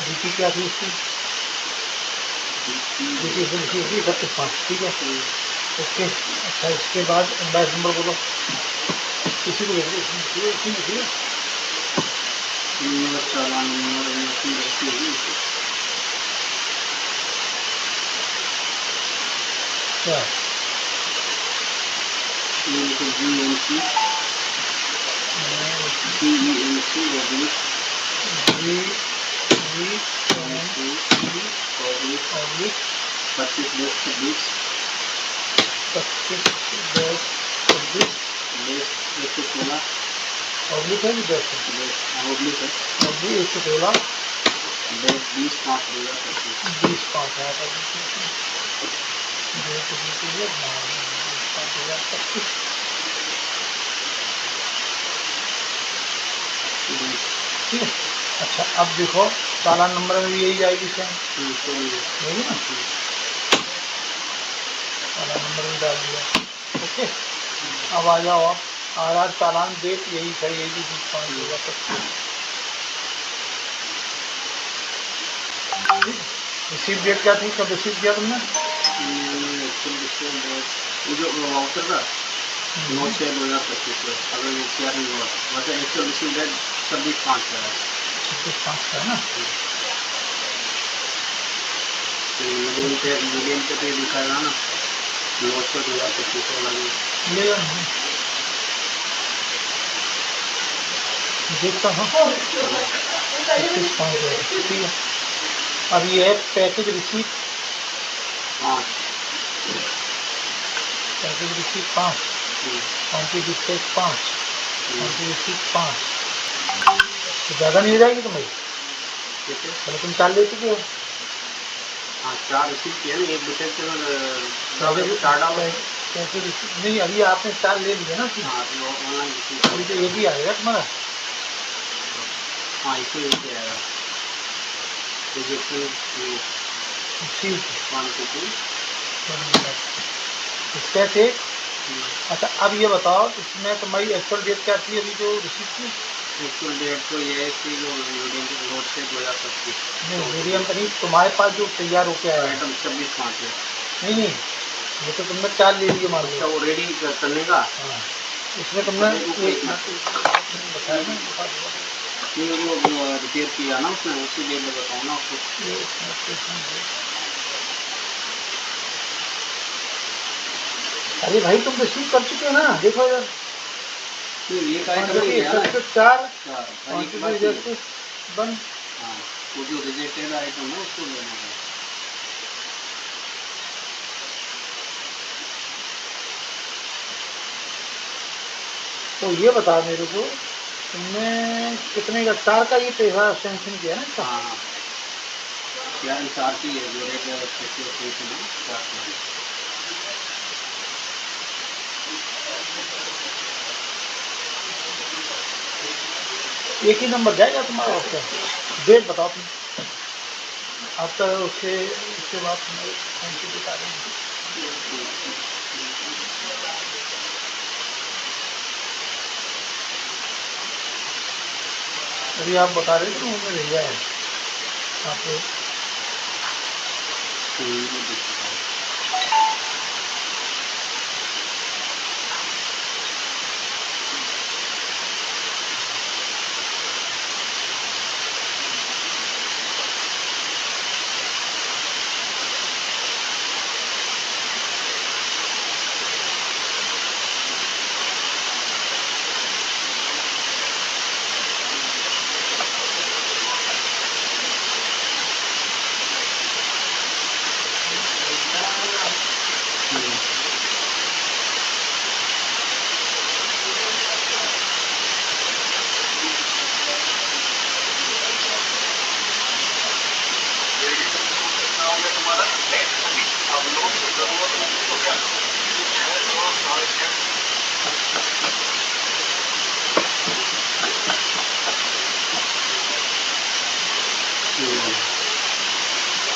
Duty क्या थी इसकी? ड्यूटी 31 ठीक है, ओके। अच्छा, इसके बाद बैच नंबर बोलो, इसी को लिखिए, इसी लिखिए। चालान नंबर क्या? GMC ऑब्लिक 25/26 116 ऑब्लिक है कि डैश है? ऑब्लिक है ऑब्लिक 116 20/5/2025 20/5/2025। ठीक है। अच्छा, अब देखो चालान नंबर में भी यही जाएगी सेम, यही ना, चालान नंबर भी डाल दिया, ओके। अब आ जाओ आप, आधार चालान डेट यही सही है कि 20/5/2025। रिसीव डेट क्या थी, कब रिसीव किया तुमने? ये जो वाउचर का 9/6/2025 है, अगर ये क्या नहीं हुआ वैसे एक्चुअल रिसीव डेट 26/5 का है। 26/5 का है ना? मिलियन पे तो लिखा है ना 9/6/2025 वाला ये। ले देखता हूँ, 26/5 ठीक है। अब ये है पैकेज रिसीट, हाँ package receipt 5, county dispatch 5, county receipt 5, तो ज़्यादा नहीं हो जाएगी तुम्हारी? ठीक है। पहले तुम 4 ले चुके हो, हाँ 4 रिसीव किया ना, एक डिटेल से पैकेज 4 डाला। पैकेज रिसीट नहीं, अभी आपने 4 ले लिया ना, हाँ तो ऑनलाइन रिसीव अभी तो एक ही आएगा तुम्हारा। हाँ इसे आएगा ठीक रिजेक्शन डिस्पैच एक। अच्छा, अब ये बताओ इसमें तुम्हारी एक्चुअल डेट क्या थी अभी जो रिसीट की? एक्चुअल डेट तो ये है कि जो मीडियम नोट से 2025 नहीं, मीडियम का नहीं, तुम्हारे पास जो तैयार होके आया है। आइटम 26/5 है। नहीं, वो तो तुमने 4 ले लिए मान लो। अच्छा वो रेडी करने का हाँ, इसमें तुमने एक बताया ना, ये जो रिपेयर किया ना उसने उसी डेट में बताऊँ ना आपको। अरे भाई तुम रिसीव कर चुके हो ना, देखो यार, ये आइटम नहीं है ना 4 एक बात ये है। बन। हाँ वो जो रिजेक्टेड आइटम है उसको लेना है। तो ये बता मेरे को, तुमने कितने का 4 का ये पैसा सैंक्शन किया ना इसका? हाँ यार 4 की है जो रेट है 4 एक ही नंबर जाएगा तुम्हारा उसका? डेट बताओ तुम, आपका उसके बाद तुम्हारे कौन सी डेट आ रही है? अभी आप बता रहे थे तो उन्होंने भेजा है आपको।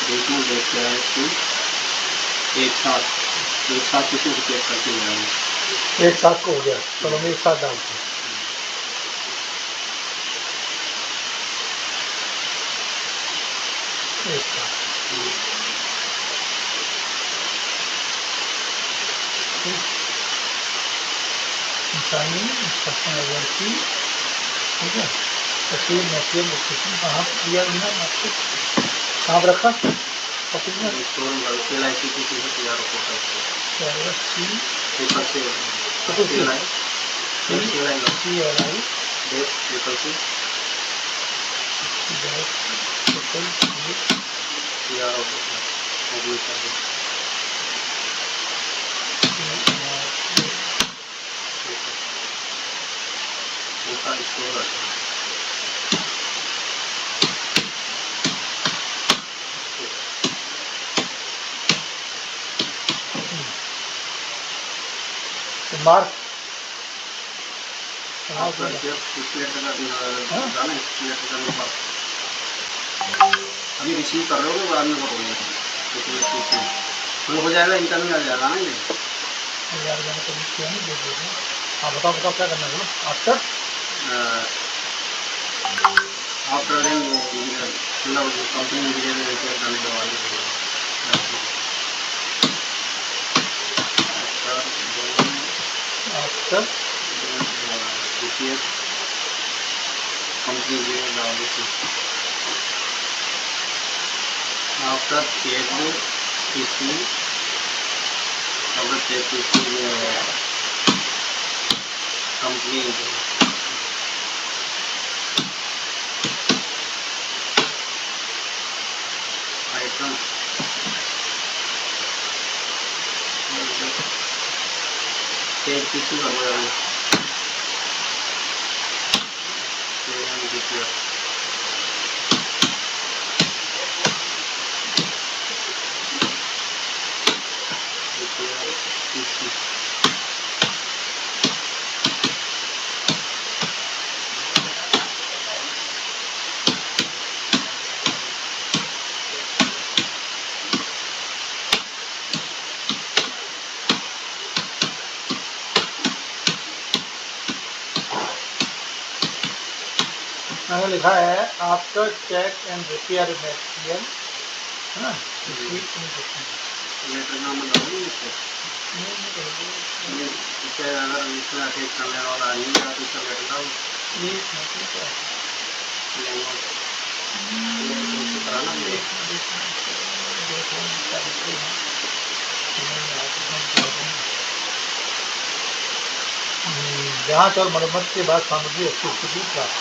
देखना देख क्या है इसको एक साथ किसी से चेक करके जाएंगे। एक साथ को हो गया, चलो मैं एक साथ डालते हैं। इसका साइनिंग इंस्ट्रक्शन एजेंसी, ठीक है। तस्वीर मटेरियल लोकेशन कहाँ पर दिया गया है आपको, कहाँ पर रखा ऑफिस में? मार्क अभी रिसीव कर रहे हो बाद में करोगे तो हो जाएगा, इंटरव्यू आ जाएगा ना ये। हाँ बताओ बताओ क्या करना है आफ्टर आफ्टर मतलब कंपनी इंजीनियर करने के बाद after company after check history after check history company item check history कर मैंने लिखा है after check and repair material, है ना? अगर इसमें अटैच करने वाला नहीं है तो इसका बैठ जाओ जांच और मरम्मत के बाद सामग्री अच्छी स्थिति प्राप्त,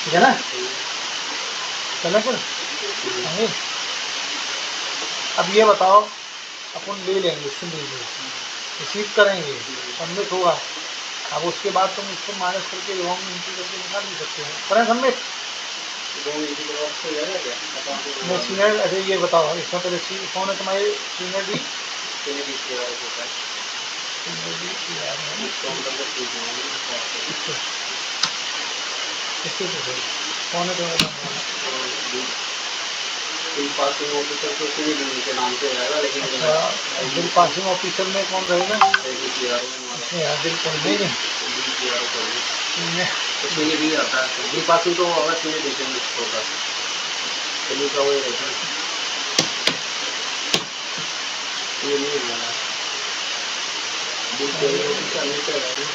ठीक है ना? चलें फिर आगे। अब ये बताओ, अपन ले लेंगे, सुन लीजिए, रिसीव करेंगे, सबमिट होगा। अब उसके बाद तुम उसको माइनस करके रॉन्ग एंट्री करके निकाल नहीं सकते हैं, करें सबमिट? मैं सीनियर, अरे ये बताओ इसमें पहले कौन है तुम्हारे सीनियर डी? कौन है तुम्हारे बिल पासिंग ऑफिसर तो के नाम से रहेगा, लेकिन बिल पासिंग ऑफिसर में कौन रहेगा? बिल नहीं सीनियर भी आता है। बिल पासिंग तो अगर सीनियर देखे होता है सीनियर का वही रहता है, ये नहीं होगा बिल पेइंग ऑफिसर नीचे रहेगा।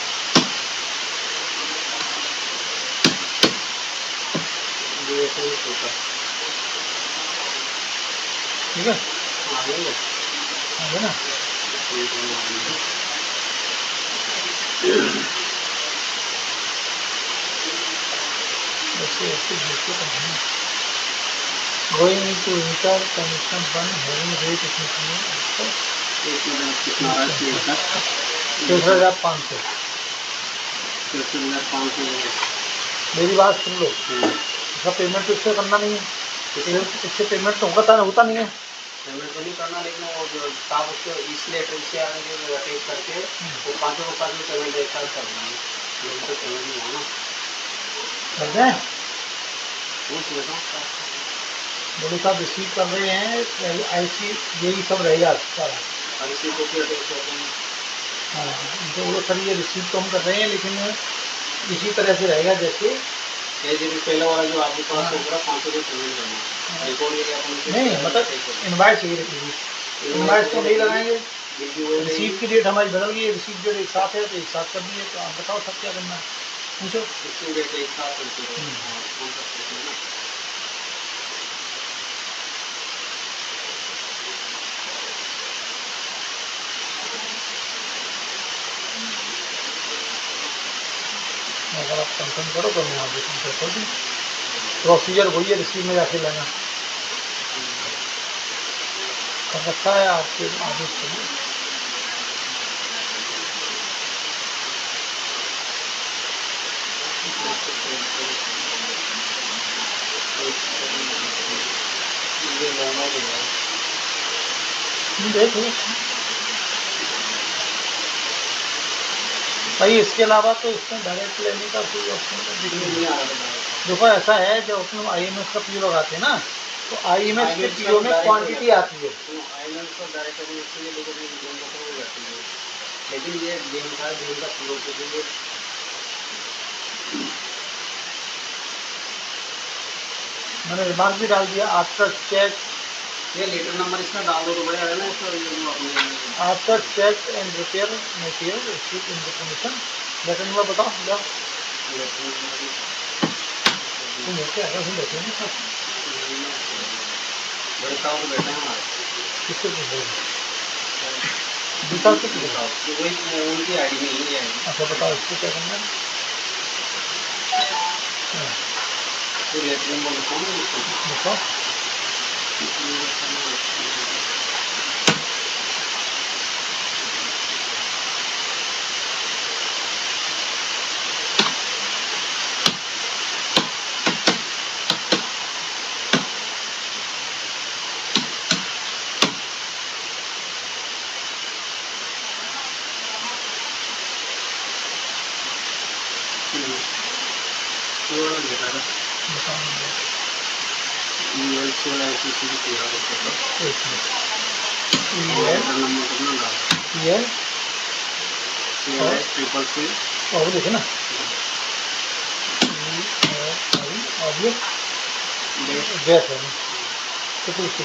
ये ऐसे ही होता है, ठीक है? आगे ना ऐसे ऐसे going into inter connection one having rate कितना 63,500। मेरी बात सुन लो, इसका पेमेंट तो इससे करना नहीं है, इससे पेमेंट तो होता नहीं है। पेमेंट तो नहीं करना, लेकिन वो जो आप उसको इस लेटर से आगे अटैच करके वो पाँचों पेमेंट एक साथ कर देंगे, लेकिन तो पेमेंट नहीं होना कर दें। पूछ लेता हूँ बोले साहब रिसीव कर रहे हैं, IC यही सब रहेगा सारा। IC कॉपी अटैच कर देंगे। हाँ तो वो सर ये रिसीव तो हम कर रहे हैं, लेकिन इसी तरह से रहेगा जैसे ये जो पहले वाला जो आपके पास होगा 500 रुपये पेमेंट करना है रिकॉर्ड करके अपन नहीं मतलब इनवाइस चाहिए रखिए, इनवाइस तो नहीं लगाएंगे, रिसीव की डेट हमारी बदल गई है, रिसीव डेट एक साथ है तो एक साथ कर दिए, तो आप बताओ सब क्या करना है पूछो। रिसीव डेट एक साथ करते हैं कौन सा पूछना है ना। अगर आप कंफर्म करो तो मैं आपको कंफर्म कर दूँ, प्रोसीजर वही है, रिसीव में जाके लेना कर रखा है आपके आदेश के लिए। देखो भाई इसके अलावा तो इसमें डायरेक्ट लेने का कोई ऑप्शन नहीं है। देखो ऐसा है जब अपन IMS का पीओ लगाते हैं ना, तो IMS के पीओ में क्वांटिटी आती है। लेकिन ये दिन का पीओ के लिए मैंने रिमार्क भी डाल दिया, आफ्टर चेक ये लीटर नंबर इसमें डाल दो तो बढ़िया है ना, इसका ये जो अपने after check and repair material receive information letter number बताओ जाओ। तुम लेके आ रहे हो ना बड़े साहब तो बैठे हैं हमारे, किससे पूछ रहे हो? विशाल से पूछ रहे हो? तो वही उनकी आईडी में ही है। अच्छा बताओ इसको क्या करना है। तो लेटर नंबर लिखो ना देखो और देखे ना गैस है तो पूछो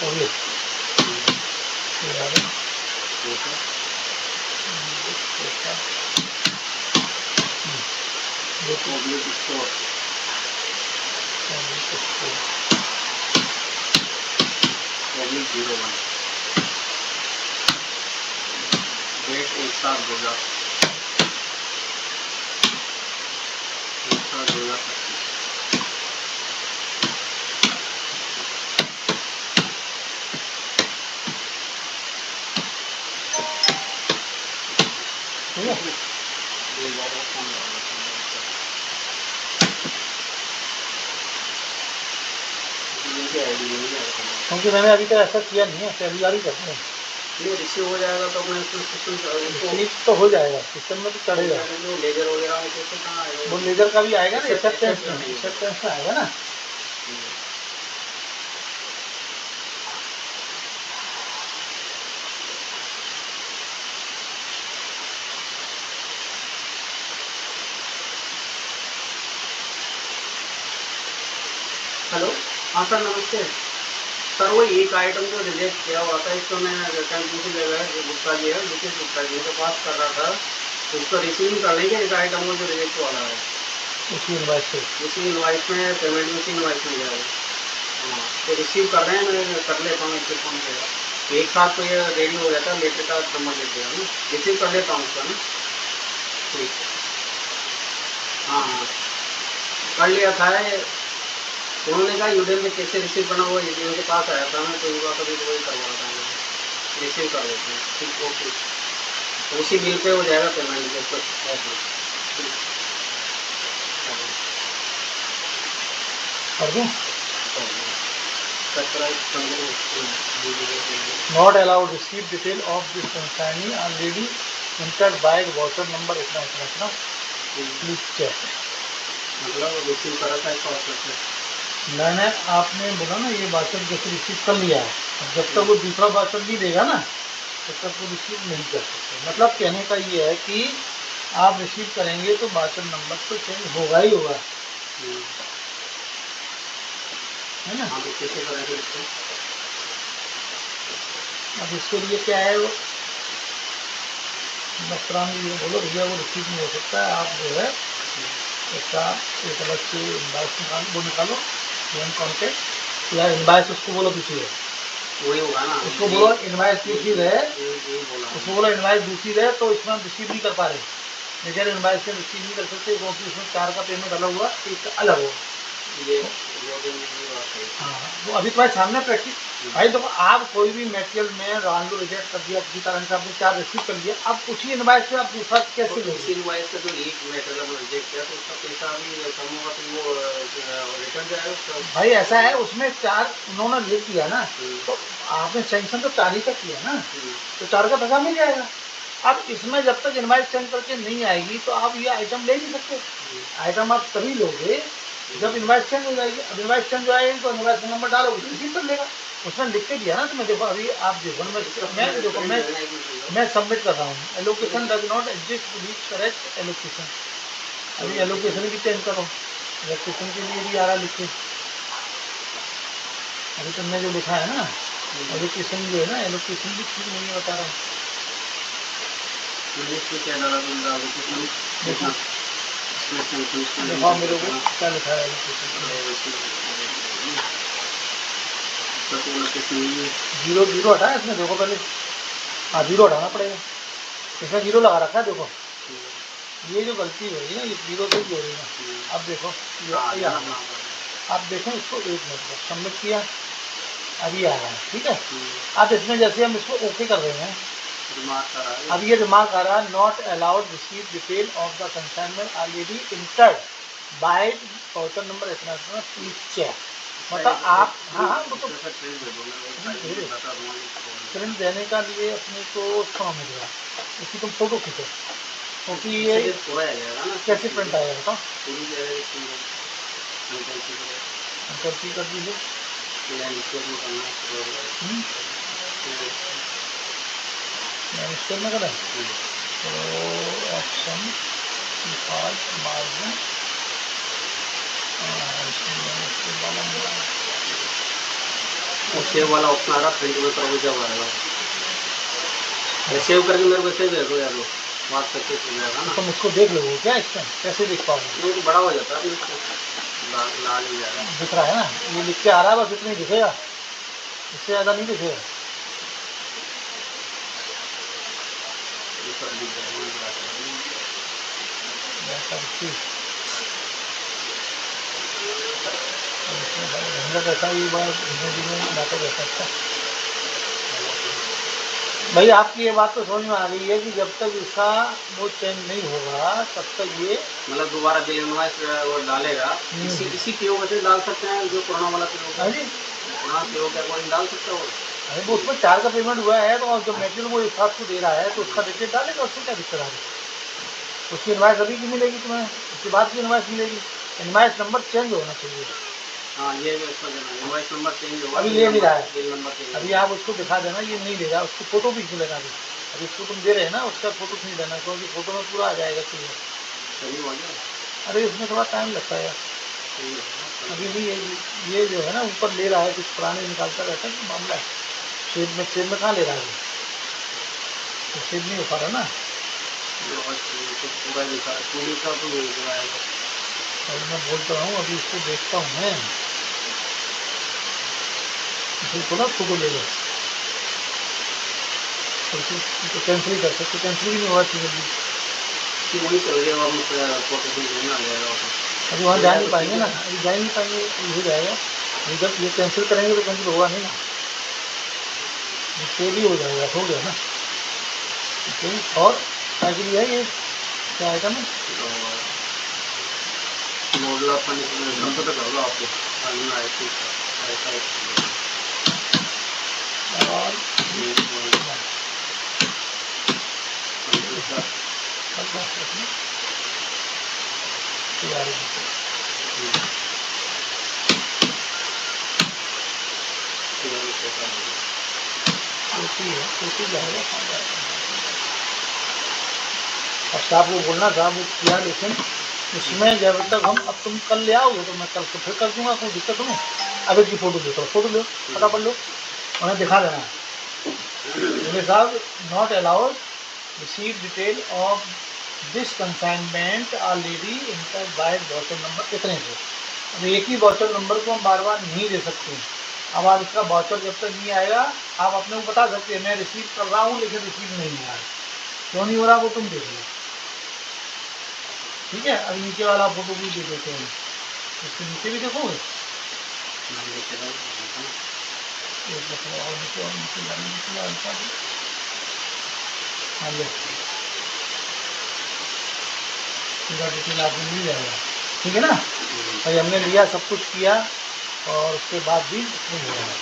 और ये डेट एक साथ देगा, एक साथ देगा 25। क्योंकि मैंने अभी तक ऐसा किया नहीं है, पहली बार ही करते हैं। ये रिसीव हो जाएगा तो अपने सिस्टम तो हो जाएगा, सिस्टम में तो चढ़ेगा। जो लेजर वगैरह में कैसे कहाँ आएगा, वो लेजर का भी आएगा ना, एक्सेप्टेंस में आएगा ना। हेलो हाँ सर नमस्ते सर, वो एक आइटम जो रिजेक्ट किया हुआ था इसको मैं रिटर्न दूसरी जगह गुप्ता जी है विकेट गुप्ता जी के पास कर रहा था, तो उसको रिसीव कर लेंगे इस आइटम को जो रिजेक्ट वाला है उसी इनवाइस से, उसी इनवाइस में पेमेंट में उसी इनवाइस में जाएगा। हाँ तो रिसीव कर रहे हैं, मैं कर लेता हूँ इससे फोन किया तो एक साथ तो ये रेडी हो जाता है, लेटर का नंबर दे देगा ना, रिसीव कर लेता हूँ उसका ना। ठीक हाँ हाँ कर लिया था उन्होंने कहा यूडेल में कैसे रिसीव करना, वो उनके पास आया था मैं तो उनका कभी तो वही करवा था मैं, रिसीव कर लेते हैं ठीक ओके, तो उसी बिल पे हो जाएगा पेमेंट के ऊपर कर दूँ। Subscribe not allowed receive detail of this consignee already entered by voucher number इतना इतना इतना प्लीज चेक। मतलब रिसीव करा था इसका मतलब मैंने आपने बोला ना ये वाउचर जैसे रिसीव कर लिया है, जब तक वो दूसरा वाउचर नहीं देगा ना तब तक वो रिसीव नहीं कर सकते। मतलब कहने का ये है कि आप रिसीव करेंगे तो बाचन नंबर तो चेंज होगा ही होगा, है ना। हाँ, तो कैसे करेंगे इसको? अब इसके लिए क्या है, वो डॉक्टरान ये बोलो भैया वो रिसीव नहीं हो सकता है, आप जो है इसका एक अलग से इनवाइस निकालो बैंक कॉन्टेक्ट या इनवाइस उसको बोलो दूसरी है, वही होगा ना, उसको बोलो इनवाइस दूसरी रहे, यही बोला उसको बोलो इनवाइस दूसरी रहे, तो इसमें हम रिसीव नहीं कर पा रहे, लेकिन इनवाइस से रिसीव नहीं कर सकते क्योंकि इसमें 4 का पेमेंट अलग हुआ, एक का अलग हुआ। ये हाँ, वो अभी तुम्हारे सामने प्रैक्टिस भाई। देखो आप कोई भी मटेरियल में मान लो रिजेक्ट कर दिया किसी कारण से, आपने 4 रिसीव कर लिया, अब उसी इनवाइस से आप दूसरा कैसे तो लोगे? इसी इनवाइस का जो एक मटेरियल रिजेक्ट किया तो उसका पैसा भी कम होगा, तो वो रिटर्न जाएगा उसका? भाई ऐसा है, उसमें 4 उन्होंने लिख दिया ना, तो आपने सैंक्शन तो 4 ही का किया ना, तो 4 का पैसा मिल जाएगा। अब इसमें जब तक इनवाइस सेंड करके नहीं आएगी तो आप ये आइटम ले नहीं सकते। आइटम आप तभी लोगे जब इनवाइस चेंज हो जाएगी। अब इनवाइस चेंज हो जाएगी तो इनवाइस नंबर डालोगे तो रिसीव कर लेगा, उसमें लिख के दिया ना तुम्हें। देखो अभी आप देखो मैं सबमिट कर रहा हूँ, allocation does not exist to reach correct allocation. अभी एलोकेशन भी चेंज करो, एलोकेशन के लिए भी आ रहा लिख के। अभी तुमने जो लिखा है ना एलोकेशन जो है ना, एलोकेशन भी ठीक नहीं है बता रहा हूँ। देखो देखो मेरे को क्या लिखा है जीरो जीरो हटा है इसमें, देखो पहले। हाँ जीरो हटाना पड़ेगा, इसमें जीरो लगा रखा है। देखो ये जो गलती हो रही है ना, ये जीरो से ही हो रही है। अब देखो ये आप देखो इसको, एक मिनट सबमिट किया, अभी आ रहा है, ठीक है। अब इसमें जैसे हम इसको ओके कर रहे हैं, अब ये रिमार्क आ रहा है, not allowed receive detail of the consignment already entered by portal number इतना प्लीज चेक। मतलब आप हाँ वो तो प्रिंट देने का लिए अपने को सुनो मेरी बात, इसकी तुम फोटो खींचो, क्योंकि ये कैसे प्रिंट आएगा बताओ। गलती कर दीजिए, स्केल में करें तो ऑप्शन डिफॉल्ट मार्जिन सेव वाला ऑप्शन आ रहा, प्रिंट में करोगे जब आएगा। सेव करके मेरे को सेव दो यार, बात करके चल जाएगा ना। तुम इसको देख लोगे क्या, इसमें कैसे देख पाओगे? नहीं तो बड़ा हो जाता है, लाल हो जाएगा। दिख रहा है ना, ये लिख के आ रहा है, बस इतना ही दिखेगा, इससे ज़्यादा नहीं दिखेगा। झंझट ऐसा ही बार बातें कर सकता। भाई आपकी ये बात तो समझ में आ गई है कि जब तक इसका वो चेंज नहीं होगा तब तक ये मतलब दोबारा जो इनवाइस वो डालेगा, इसी पीओ से डाल सकते हैं जो पुराना वाला पीओ। हाँ जी, पुराना पीओ के अकॉर्डिंग डाल सकते हो। अरे वो उसमें 4 का पेमेंट हुआ है तो जब मेटेरियल वो एक साथ को दे रहा है तो उसका डिटेल डालेगा, उसमें क्या दिक्कत आ रही है। उसकी इनवाइस अभी की मिलेगी तुम्हें, उसके बाद की इनवाइस मिलेगी, इनवाइस नंबर चेंज होना चाहिए। हाँ ये इनवाइस नंबर चेंज होगा, अभी ले नहीं रहा है, बिल नंबर चेंज। अभी आप उसको दिखा देना, ये नहीं ले रहा, उसकी फोटो भी लेना अभी। अभी इसको तुम दे रहे हैं ना, उसका फोटो नहीं देना क्योंकि फोटो में पूरा आ जाएगा क्लियर। सही हो गया। अरे इसमें थोड़ा टाइम लगता है यार, अभी भी ये जो है ना ऊपर ले रहा है, कुछ पुराने निकालता रहता है, तो मामला है। सेब में कहाँ ले रहा है वो, तो सेब नहीं हो पा रहा ना। और मैं बोलता रहा हूँ, अभी इसको देखता हूँ मैं, इसे थोड़ा फोटो ले लो, तो कैंसिल ही कर सकते, कैंसिल भी नहीं होगा चीज़। वही चल गया और फोटो आ जाएगा। अभी वहाँ जा नहीं पाएंगे ना, अभी जा नहीं पाएंगे, अभी हो जाएगा। अभी जब ये कैंसिल करेंगे तो कैंसिल होगा नहीं ना, सेल ही हो जाएगा, हो गया ना। ठीक, और क्या के लिए है ये, क्या आइटम है? मॉडल अपन तो कर लो आपको और जाएगा। और साहब को बोलना साहब वो किया, लेकिन उसमें जब तक हम, अब तुम कल ले आओगे तो मैं कल को फिर कर दूंगा, कोई दिक्कत नहीं। अब एक की फ़ोटो दो, फ़ोटो लो, फटाफट लो, उन्हें दिखा देना। बोले साहब not allowed receive detail of this consignment already enter by voucher number, इतने से। अब एक ही वाउचर नंबर को हम बार बार नहीं दे सकते हैं। अब आप इसका वाउचर जब तक नहीं आएगा, आप अपने को बता सकते हैं मैं रिसीव कर रहा हूँ लेकिन रिसीव नहीं हो रहा है, क्यों नहीं हो रहा वो तुम देख लो, ठीक है। अब नीचे वाला फोटो भी दे देते हैं, इसके नीचे भी देखोगे, एक देखो और नीचे जाने, नीचे हल्का भी, हाँ लो, पूरा डिटेल आपको मिल जाएगा, ठीक है ना। भाई हमने लिया, सब कुछ किया, और उसके बाद भी नहीं हो रहा।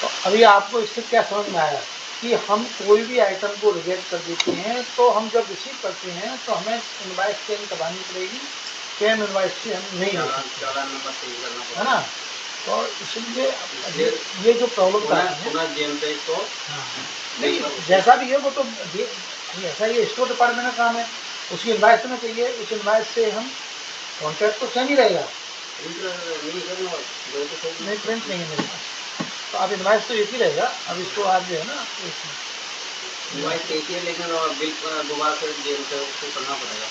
तो अभी आपको इससे क्या समझ में आया कि हम कोई भी आइटम को रिजेक्ट कर देते हैं, तो हम जब रिसीव करते हैं तो हमें इनवाइस चेंज करवानी पड़ेगी, सेम इनवाइस से हम नहीं ले सकते, है ना। तो इसलिए ये जो प्रॉब्लम था, हाँ नहीं जैसा भी है वो तो ऐसा ये स्टोर डिपार्टमेंट का काम है, उसकी इनवाइस में चाहिए, उस इनवाइस से हम कॉन्ट्रैक्ट तो सेम ही रहेगा। नहीं प्रिंट नहीं है मेरे पास, तो अब इनवाइस तो एक ही रहेगा। अब इसको आप जो है ना, इनवाइस एक ही है, लेकिन बिल दोबारा से जेल पे उसको करना पड़ेगा।